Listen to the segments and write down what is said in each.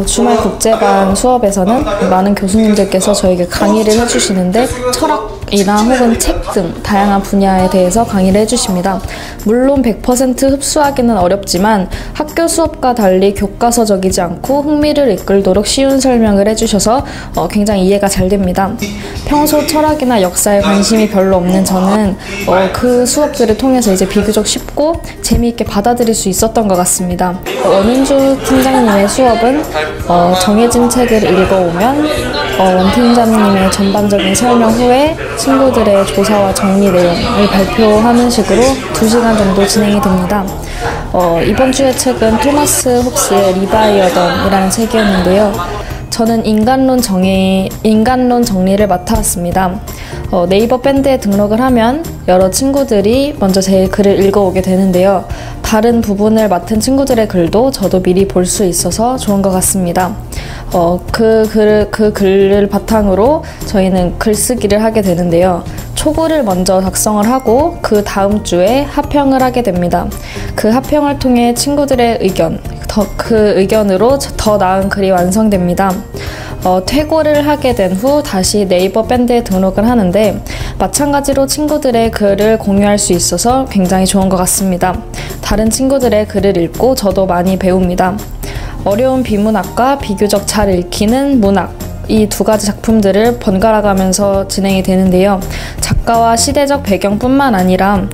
주말 국제반 수업에서는 많은 교수님들께서 저에게 강의를 해주시는데 철학이나 혹은 책 등 다양한 분야에 대해서 강의를 해주십니다. 물론 100% 흡수하기는 어렵지만 학교 수업과 달리 교과서적이지 않고 흥미를 이끌도록 쉬운 설명을 해주셔서 굉장히 이해가 잘 됩니다. 평소 철학이나 역사에 관심이 별로 없는 저는 그 수업들을 통해서 이제 비교적 쉽고 재미있게 받아들일 수 있었던 것 같습니다. 원은주 팀장님의 수업은 정해진 책을 읽어오면 원 팀장님의 전반적인 설명 후에 친구들의 조사와 정리 내용을 발표하는 식으로 2시간 정도 진행이 됩니다. 이번 주의 책은 토마스 홉스의 리바이어던이라는 책이었는데요. 저는 인간론 정리를 맡아왔습니다. 네이버 밴드에 등록을 하면 여러 친구들이 먼저 제 글을 읽어오게 되는데요. 다른 부분을 맡은 친구들의 글도 저도 미리 볼 수 있어서 좋은 것 같습니다. 그 글을 바탕으로 저희는 글쓰기를 하게 되는데요. 초고를 먼저 작성을 하고 그 다음 주에 합평을 하게 됩니다. 그 합평을 통해 친구들의 그 의견으로 더 나은 글이 완성됩니다. 퇴고를 하게 된 후 다시 네이버 밴드에 등록을 하는데 마찬가지로 친구들의 글을 공유할 수 있어서 굉장히 좋은 것 같습니다. 다른 친구들의 글을 읽고 저도 많이 배웁니다. 어려운 비문학과 비교적 잘 읽히는 문학, 이 두 가지 작품들을 번갈아 가면서 진행이 되는데요. 작가와 시대적 배경뿐만 아니라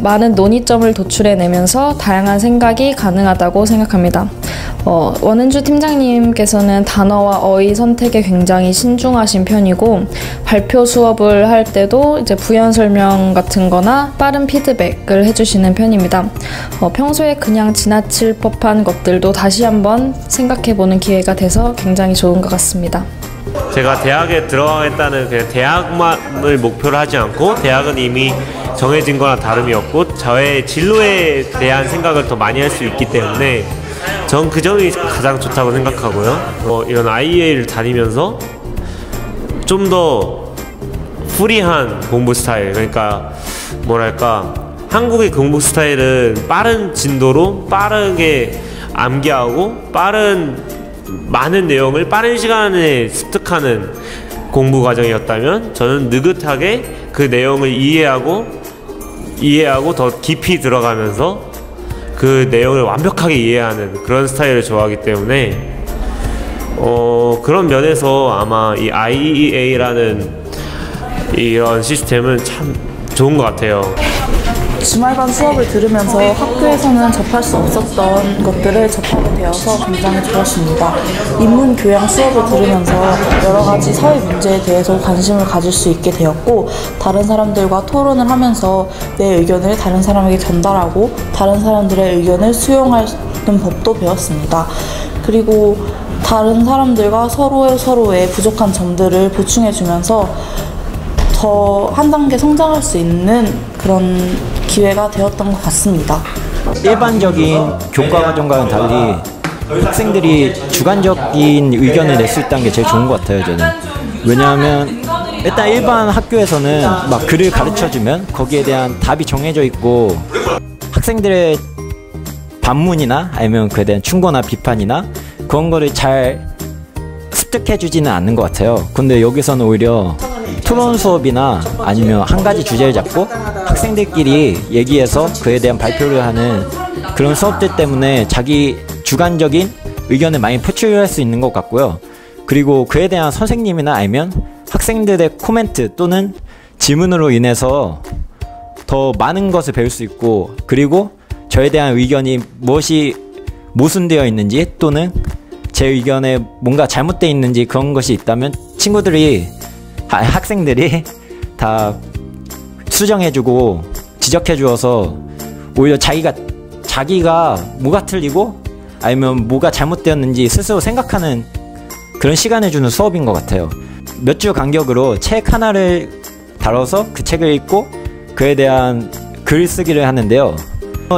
많은 논의점을 도출해내면서 다양한 생각이 가능하다고 생각합니다. 원은주 팀장님께서는 단어와 어휘 선택에 굉장히 신중하신 편이고 발표 수업을 할 때도 이제 부연 설명 같은 거나 빠른 피드백을 해주시는 편입니다. 평소에 그냥 지나칠 법한 것들도 다시 한번 생각해보는 기회가 돼서 굉장히 좋은 것 같습니다. 제가 대학에 들어가겠다는 그냥 대학만을 목표로 하지 않고 대학은 이미 정해진 거나 다름이 없고 저의 진로에 대한 생각을 더 많이 할 수 있기 때문에 전 그 점이 가장 좋다고 생각하고요. 이런 IEA를 다니면서 좀 더 프리한 공부 스타일, 그러니까 뭐랄까, 한국의 공부 스타일은 빠른 진도로 빠르게 암기하고 많은 내용을 빠른 시간에 습득하는 공부 과정이었다면 저는 느긋하게 그 내용을 이해하고 더 깊이 들어가면서 그 내용을 완벽하게 이해하는 그런 스타일을 좋아하기 때문에 그런 면에서 아마 이 IEA라는 이런 시스템은 참 좋은 것 같아요. 주말반 수업을 들으면서 학교에서는 접할 수 없었던 것들을 접하게 되어서 굉장히 좋았습니다. 인문교양 수업을 들으면서 여러 가지 사회 문제에 대해서 관심을 가질 수 있게 되었고 다른 사람들과 토론을 하면서 내 의견을 다른 사람에게 전달하고 다른 사람들의 의견을 수용하는 법도 배웠습니다. 그리고 다른 사람들과 서로의 부족한 점들을 보충해주면서 더 한 단계 성장할 수 있는 그런 기회가 되었던 것 같습니다. 일반적인 교과과정과는 달리 학생들이 주관적인 의견을 낼 수 있다는 게 제일 좋은 것 같아요, 저는. 왜냐하면 일단 일반 학교에서는 막 글을 가르쳐주면 거기에 대한 답이 정해져 있고 학생들의 반문이나 아니면 그에 대한 충고나 비판이나 그런 거를 잘 습득해주지는 않는 것 같아요. 근데 여기서는 오히려 토론 수업이나 아니면 한 가지 주제를 잡고 학생들끼리 얘기해서 그에 대한 발표를 하는 그런 수업들 때문에 자기 주관적인 의견을 많이 표출할 수 있는 것 같고요. 그리고 그에 대한 선생님이나 아니면 학생들의 코멘트 또는 질문으로 인해서 더 많은 것을 배울 수 있고, 그리고 저에 대한 의견이 무엇이 모순되어 있는지 또는 제 의견에 뭔가 잘못되어 있는지 그런 것이 있다면 학생들이 다 수정해주고 지적해주어서 오히려 자기가 뭐가 틀리고 아니면 뭐가 잘못되었는지 스스로 생각하는 그런 시간을 주는 수업인 것 같아요. 몇 주 간격으로 책 하나를 다뤄서 그 책을 읽고 그에 대한 글쓰기를 하는데요.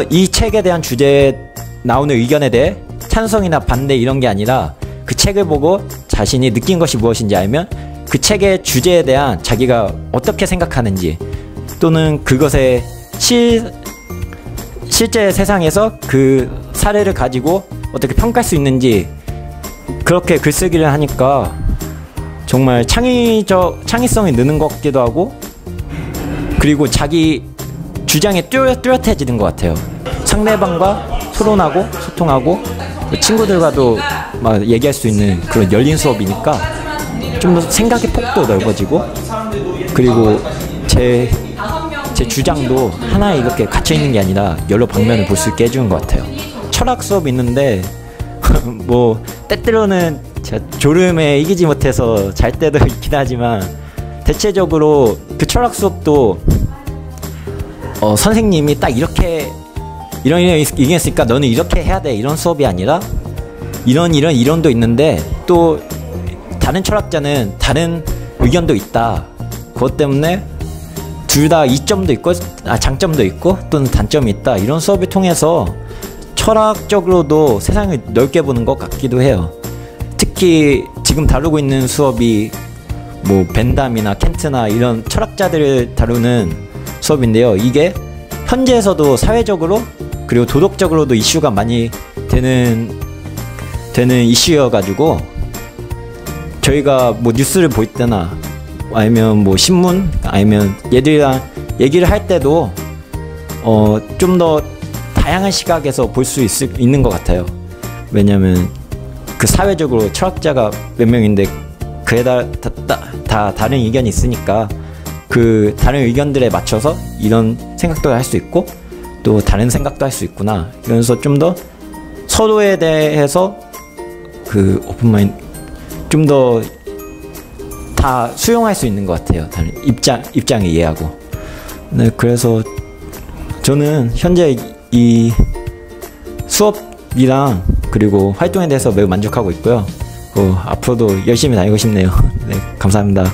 이 책에 대한 주제에 나오는 의견에 대해 찬성이나 반대 이런 게 아니라 그 책을 보고 자신이 느낀 것이 무엇인지 알면 그 책의 주제에 대한 자기가 어떻게 생각하는지 또는 그것의 실제 세상에서 그 사례를 가지고 어떻게 평가할 수 있는지 그렇게 글쓰기를 하니까 정말 창의성이 느는 것 같기도 하고, 그리고 자기 주장에 뚜렷해지는 것 같아요. 상대방과 토론하고 소통하고 친구들과도 막 얘기할 수 있는 그런 열린 수업이니까 좀 더 생각의 폭도 넓어지고, 그리고 제 주장도 하나에 이렇게 갇혀있는 게 아니라 여러 방면을 볼 수 있게 해주는 것 같아요. 철학 수업이 있는데 뭐 때때로는 제가 졸음에 이기지 못해서 잘 때도 있긴 하지만, 대체적으로 그 철학 수업도 선생님이 딱 이렇게 이런 얘기했으니까 너는 이렇게 해야 돼 이런 수업이 아니라 이런 이론도 있는데 또 다른 철학자는 다른 의견도 있다. 그것 때문에 둘 다 이점도 있고 장점도 있고 또는 단점이 있다. 이런 수업을 통해서 철학적으로도 세상을 넓게 보는 것 같기도 해요. 특히 지금 다루고 있는 수업이 뭐 벤담이나 켄트나 이런 철학자들을 다루는 수업인데요. 이게 현재에서도 사회적으로 그리고 도덕적으로도 이슈가 많이 되는 이슈여가지고, 저희가 뭐 뉴스를 볼 때나 아니면 뭐 신문 아니면 얘들이랑 얘기를 할 때도 좀 더 다양한 시각에서 볼 수 있는 것 같아요. 왜냐면 그 사회적으로 철학자가 몇 명인데 그에 다 다른 의견이 있으니까 그 다른 의견들에 맞춰서 이런 생각도 할 수 있고 또 다른 생각도 할 수 있구나, 이러면서 좀 더 서로에 대해서 그 오픈마인드 좀 더 다 수용할 수 있는 것 같아요. 다른 입장을 이해하고. 네, 그래서 저는 현재 이 수업이랑 그리고 활동에 대해서 매우 만족하고 있고요. 앞으로도 열심히 다니고 싶네요. 네, 감사합니다.